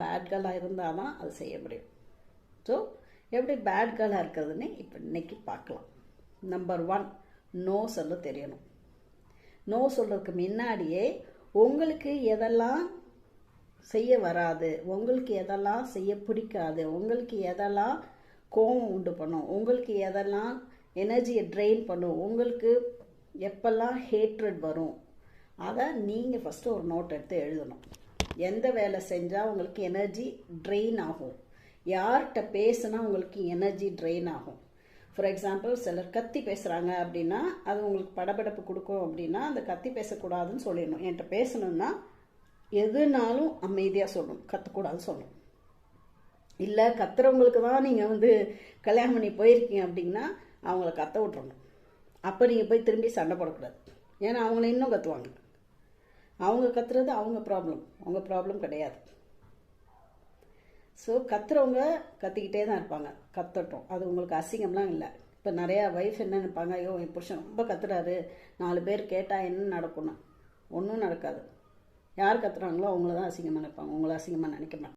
Bad கேர்ளாக இருந்தால் தான் அது செய்ய முடியும். ஸோ எப்படி பேட் கேர்ளாக இருக்கிறதுன்னு இப்போ இன்னைக்கு பார்க்கலாம். நம்பர் 1, நோ சொல்ல தெரியணும். நோ சொல்கிறதுக்கு முன்னாடியே உங்களுக்கு எதெல்லாம் செய்ய வராது, உங்களுக்கு எதெல்லாம் செய்ய பிடிக்காது, உங்களுக்கு எதெல்லாம் கோபம் உண்டு பண்ணும், உங்களுக்கு எதெல்லாம் எனர்ஜியை ட்ரெயின் பண்ணும், உங்களுக்கு எப்பெல்லாம் ஹேட்ரட் வரும், அதை நீங்கள் ஃபஸ்ட்டு ஒரு நோட் எடுத்து எழுதணும். எந்த வேலை செஞ்சால் உங்களுக்கு எனர்ஜி ட்ரெயின் ஆகும், யார்கிட்ட பேசுனா உங்களுக்கு எனர்ஜி ட்ரெயின் ஆகும். ஃபார் எக்ஸாம்பிள், சிலர் கத்தி பேசுகிறாங்க அப்படின்னா அது உங்களுக்கு படபடப்பு கொடுக்கும் அப்படின்னா அந்த கத்தி பேசக்கூடாதுன்னு சொல்லிடணும். என்கிட்ட பேசணுன்னா எதுனாலும் அமைதியாக சொல்லணும், கத்தக்கூடாதுன்னு சொல்லணும். இல்லை கத்துறவங்களுக்கு தான் நீங்கள் கல்யாணம் பண்ணி போயிருக்கீங்க அப்படின்னா அவங்கள கத்த விட்றணும். அப்போ நீங்கள் போய் திரும்பி சண்டை போடக்கூடாது. ஏன்னா அவங்கள இன்னும் கத்துவாங்க. அவங்க கத்துறது அவங்க ப்ராப்ளம், உங்கள் ப்ராப்ளம் கிடையாது. ஸோ கத்துறவங்க கத்திக்கிட்டே தான் இருப்பாங்க, கத்தட்டும், அது உங்களுக்கு அசிங்கம்லாம் இல்லை. இப்போ நிறையா ஒய்ஃப் என்ன நினைப்பாங்க, ஐயோ என் புருஷன் ரொம்ப கத்துறாரு, 4 பேர் கேட்டால் என்ன நடக்கும்னா ஒன்றும் நடக்காது. யார் கத்துறாங்களோ அவங்கள தான் அசிங்கமாக நினைப்பாங்க, உங்களை அசிங்கமாக நினைக்க மாட்டாங்க.